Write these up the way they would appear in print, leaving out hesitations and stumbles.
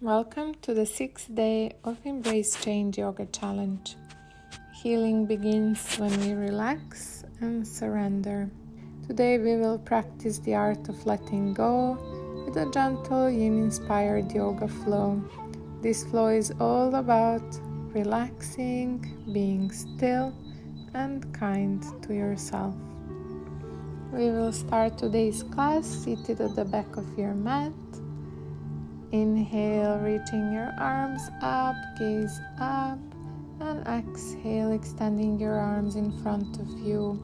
Welcome to the 6th day of Embrace Change Yoga Challenge. Healing begins when we relax and surrender. Today we will practice the art of letting go with a gentle yin-inspired yoga flow. This flow is all about relaxing, being still, and kind to yourself. We will start today's class seated at the back of your mat. Inhale, reaching your arms up, gaze up, and exhale, extending your arms in front of you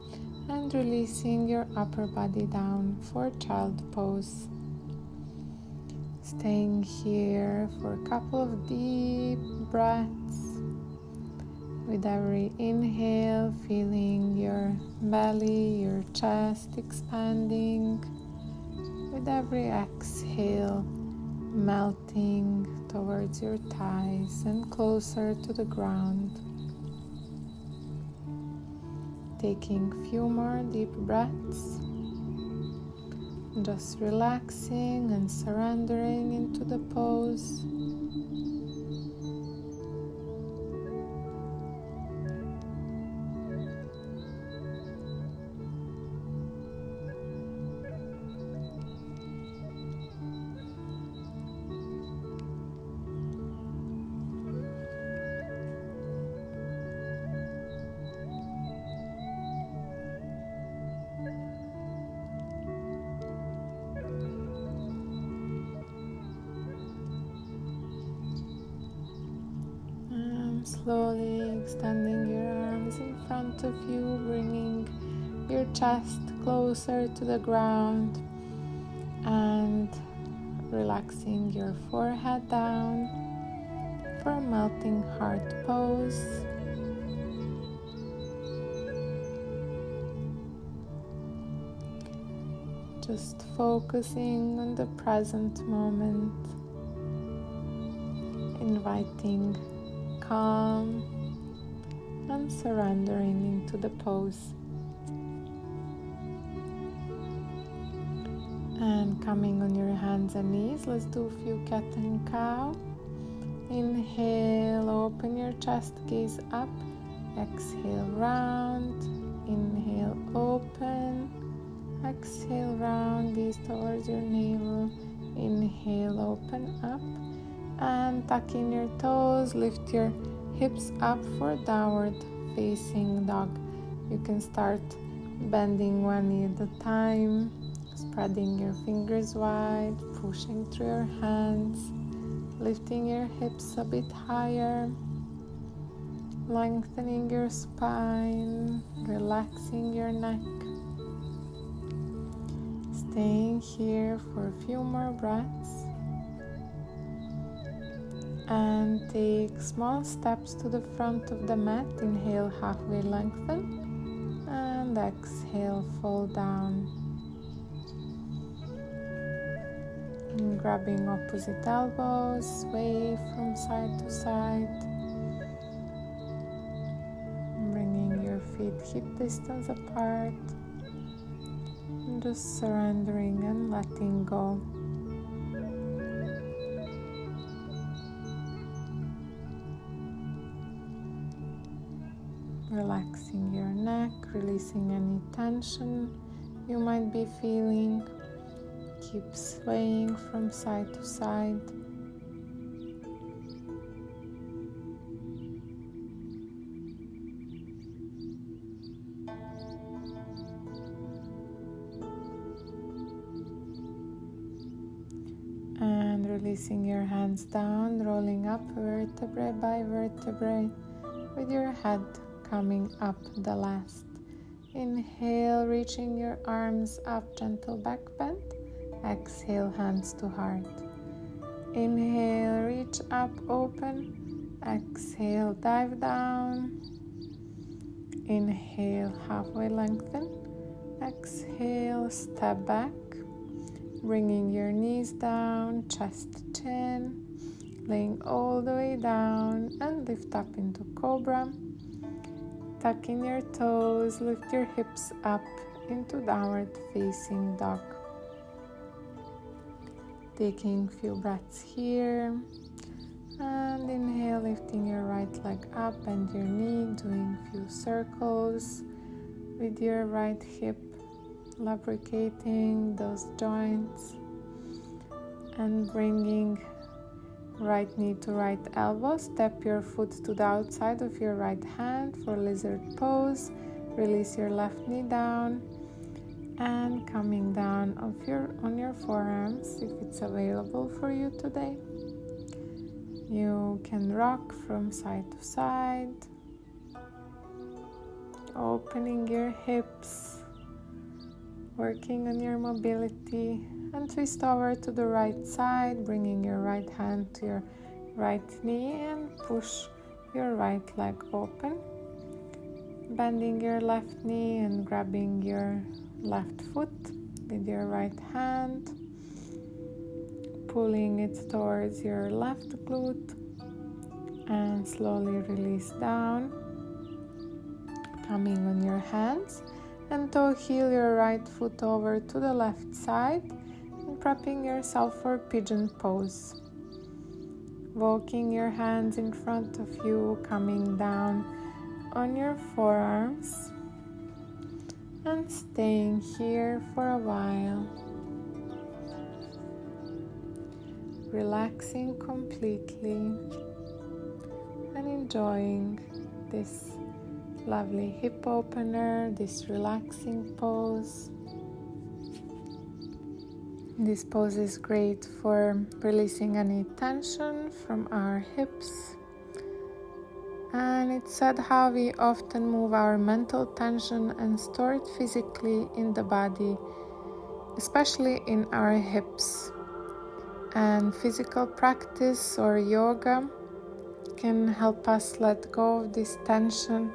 and releasing your upper body down for child pose. Staying here for a couple of deep breaths. With every inhale, feeling your belly, your chest expanding. With every exhale, melting towards your thighs and closer to the ground. Taking a few more deep breaths, just relaxing and surrendering into the pose. Slowly extending your arms in front of you, bringing your chest closer to the ground and relaxing your forehead down for a melting heart pose. Just focusing on the present moment, inviting calm and surrendering into the pose. And coming on your hands and knees, let's do a few cat and cow. Inhale, open your chest, gaze up. Exhale, round. Inhale, open. Exhale, round, gaze towards your navel. Inhale, open up. And tuck in your toes, lift your hips up for downward facing dog. You can start bending one knee at a time, spreading your fingers wide, pushing through your hands, lifting your hips a bit higher, lengthening your spine, relaxing your neck. Staying here for a few more breaths. And take small steps to the front of the mat. Inhale, halfway lengthen, and exhale, fall down. And grabbing opposite elbows, sway from side to side. Bringing your feet hip distance apart. And just surrendering and letting go. Relaxing your neck, releasing any tension you might be feeling. Keep swaying from side to side. And releasing your hands down, rolling up vertebrae by vertebrae with your head coming up the last. Inhale, reaching your arms up, gentle back bend. Exhale, hands to heart. Inhale, reach up, open. Exhale, dive down. Inhale, halfway lengthen. Exhale, step back. Bringing your knees down, chest, chin. Laying all the way down and lift up into cobra. Tuck in your toes, lift your hips up into downward facing dog. Taking a few breaths here. And inhale, lifting your right leg up, bend your knee, doing a few circles with your right hip, lubricating those joints, and bringing right knee to right elbow. Step your foot to the outside of your right hand for lizard pose. Release your left knee down and coming down on your forearms if it's available for you today. You can rock from side to side, opening your hips, working on your mobility, and twist over to the right side, bringing your right hand to your right knee and push your right leg open, bending your left knee and grabbing your left foot with your right hand, pulling it towards your left glute, and slowly release down, coming on your hands, and toe heel your right foot over to the left side and prepping yourself for pigeon pose. Walking your hands in front of you, coming down on your forearms and staying here for a while. Relaxing completely and enjoying this lovely hip opener, this relaxing pose. This pose is great for releasing any tension from our hips. And it's said how we often move our mental tension and store it physically in the body, especially in our hips. And physical practice or yoga can help us let go of this tension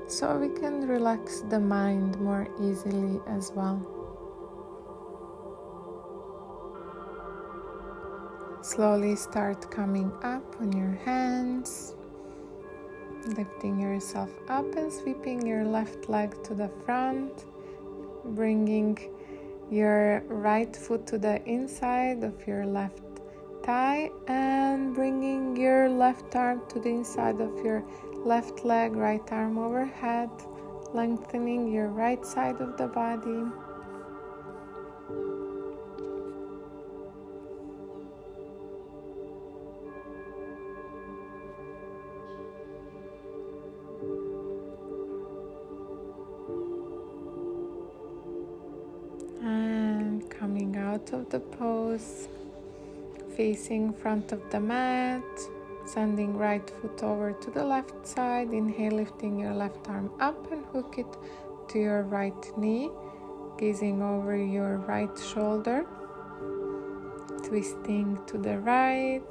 so we can relax the mind more easily as well. Slowly start coming up on your hands, lifting yourself up and sweeping your left leg to the front, bringing your right foot to the inside of your left thigh and bringing your left arm to the inside of your left leg, right arm overhead, lengthening your right side of the body. And coming out of the pose, facing front of the mat, sending right foot over to the left side. Inhale, lifting your left arm up and hook it to your right knee, gazing over your right shoulder, twisting to the right,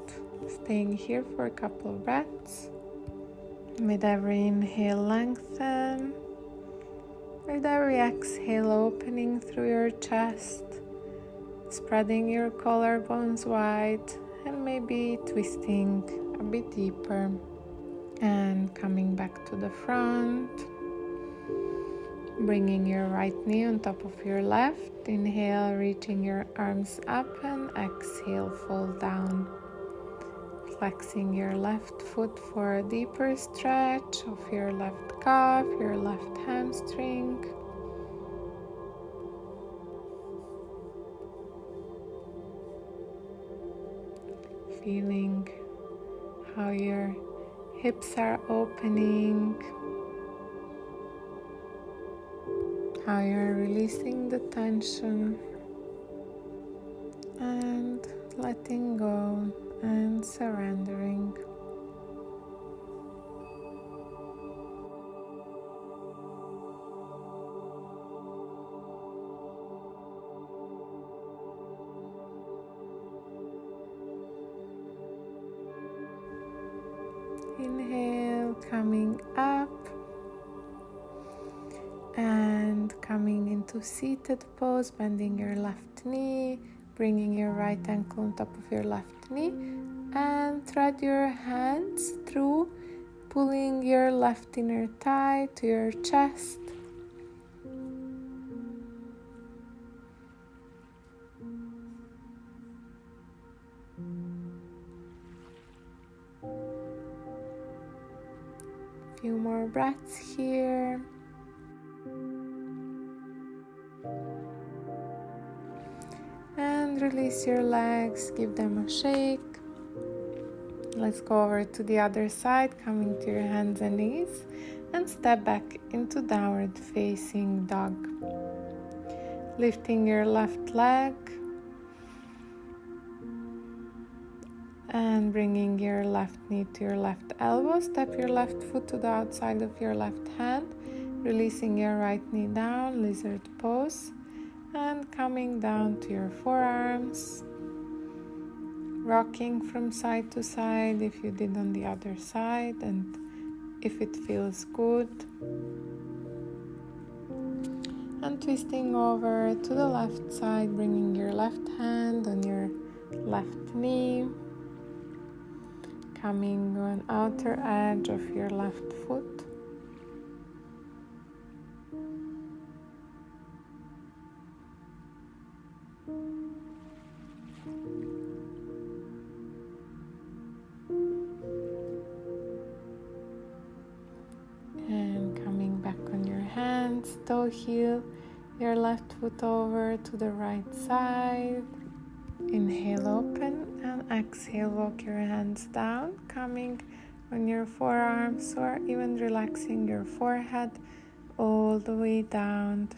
staying here for a couple of breaths. With every inhale, lengthen. With every exhale, opening through your chest, spreading your collarbones wide and maybe twisting a bit deeper. And coming back to the front, bringing your right knee on top of your left. Inhale, reaching your arms up, and exhale, fold down. Flexing your left foot for a deeper stretch of your left calf, your left hamstring. Feeling how your hips are opening, how you're releasing the tension and letting go and surrendering. Inhale, coming up and coming into seated pose, bending your left knee, bringing your right ankle on top of your left knee, and thread your hands through, pulling your left inner thigh to your chest. Few more breaths here. And release your legs, give them a shake. Let's go over to the other side, coming to your hands and knees, and step back into downward facing dog. Lifting your left leg and bringing your left knee to your left elbow. Step your left foot to the outside of your left hand, releasing your right knee down, lizard pose, and coming down to your forearms. Rocking from side to side if you did on the other side and if it feels good. And twisting over to the left side, bringing your left hand on your left knee. Coming on outer edge of your left foot. And coming back on your hands, toe heel your left foot over to the right side. Inhale, open, and exhale, walk your hands down, coming on your forearms or even relaxing your forehead all the way down.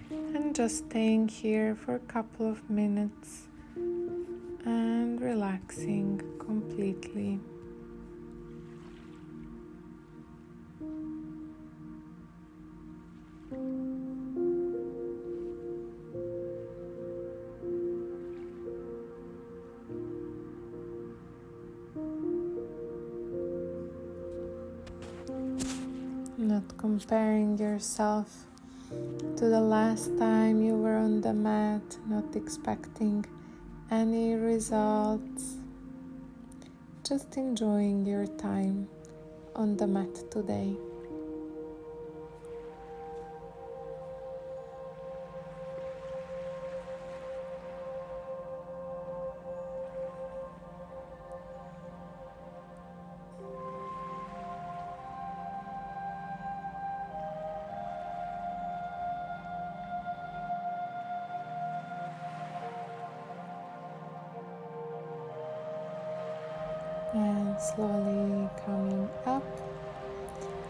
And just staying here for a couple of minutes and relaxing completely. Not comparing yourself to the last time you were on the mat, not expecting any results, just enjoying your time on the mat today. And slowly coming up,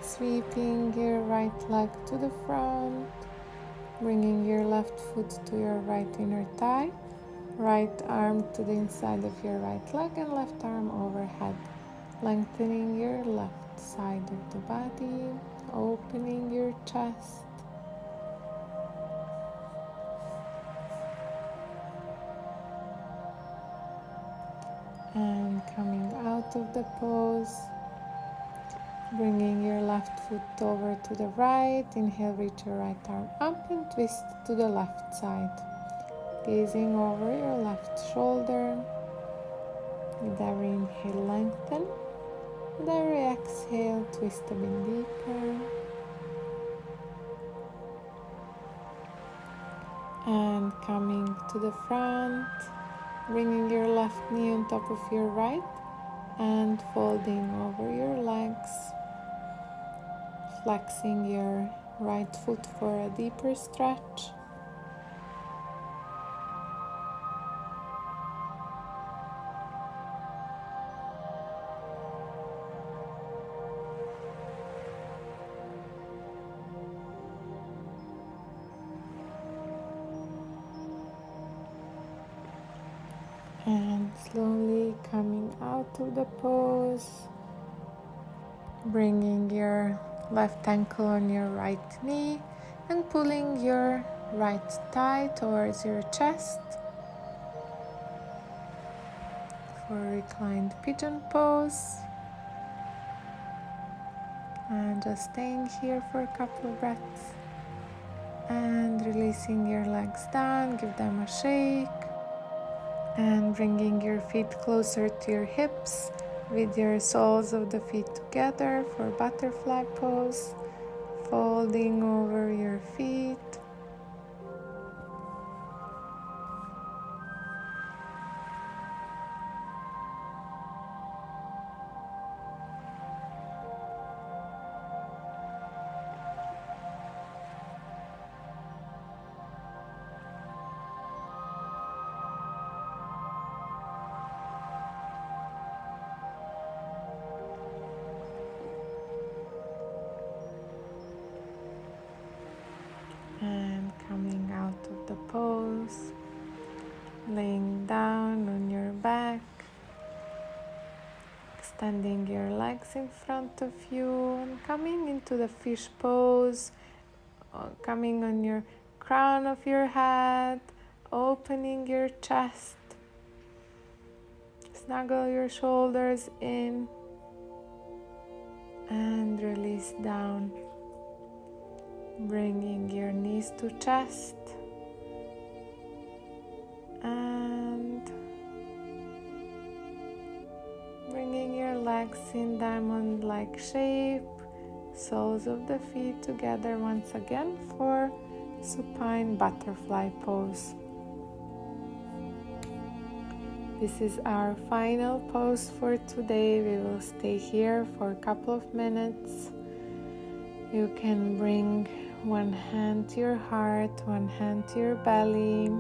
sweeping your right leg to the front, bringing your left foot to your right inner thigh, right arm to the inside of your right leg and left arm overhead, lengthening your left side of the body, opening your chest. And coming out of the pose, bringing your left foot over to the right. Inhale, reach your right arm up and twist to the left side. Gazing over your left shoulder. With every inhale, lengthen. With every exhale, twist a bit deeper. And coming to the front, bringing your left knee on top of your right and folding over your legs, flexing your right foot for a deeper stretch. And slowly coming out of the pose, bringing your left ankle on your right knee and pulling your right thigh towards your chest for reclined pigeon pose. And just staying here for a couple of breaths and releasing your legs down, give them a shake. And bringing your feet closer to your hips with your soles of the feet together for butterfly pose, folding over your feet. laying down on your back, extending your legs in front of you and coming into the fish pose, coming on your crown of your head, opening your chest, snuggle your shoulders in and release down, bringing your knees to chest and bringing your legs in diamond-like shape, soles of the feet together once again for supine butterfly pose. This is our final pose for today. We will stay here for a couple of minutes. You can bring one hand to your heart, one hand to your belly.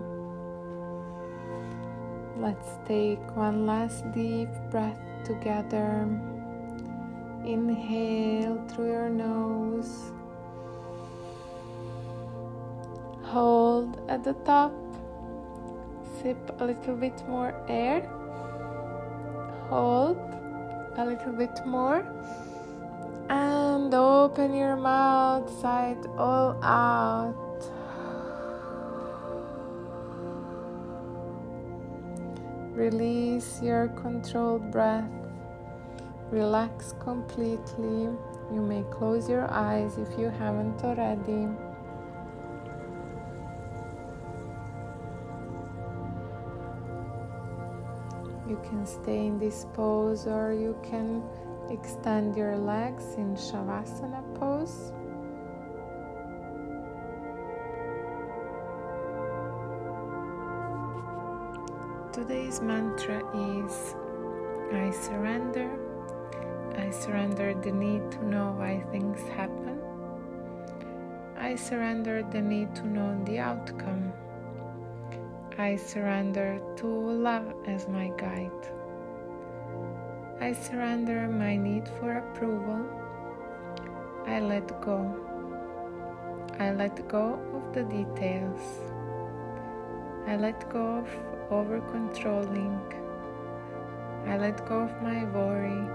Let's take one last deep breath together. Inhale through your nose. Hold at the top. Sip a little bit more air. Hold a little bit more. And open your mouth, sigh it all out. Release your controlled breath. Relax completely. You may close your eyes if you haven't already. You can stay in this pose or you can extend your legs in Shavasana pose. Today's mantra is I surrender. I surrender the need to know why things happen. I surrender the need to know the outcome. I surrender to love as my guide. I surrender my need for approval. I let go. I let go of the details. I let go of over-controlling. I let go of my worry.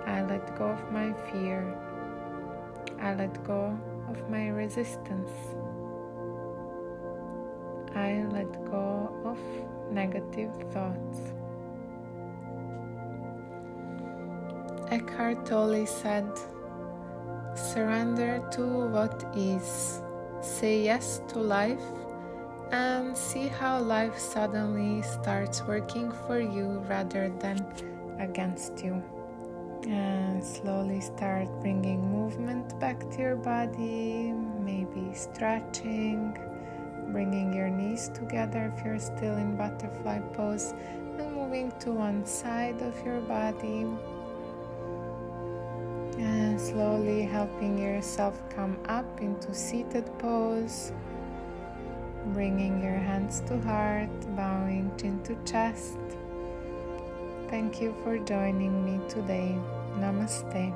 I let go of my fear. I let go of my resistance. I let go of negative thoughts. Eckhart Tolle said, surrender to what is. Say yes to life and see how life suddenly starts working for you rather than against you. And slowly start bringing movement back to your body, maybe stretching, bringing your knees together if you're still in butterfly pose, and moving to one side of your body. And slowly helping yourself come up into seated pose, bringing your hands to heart, bowing chin to chest. Thank you for joining me today. Namaste.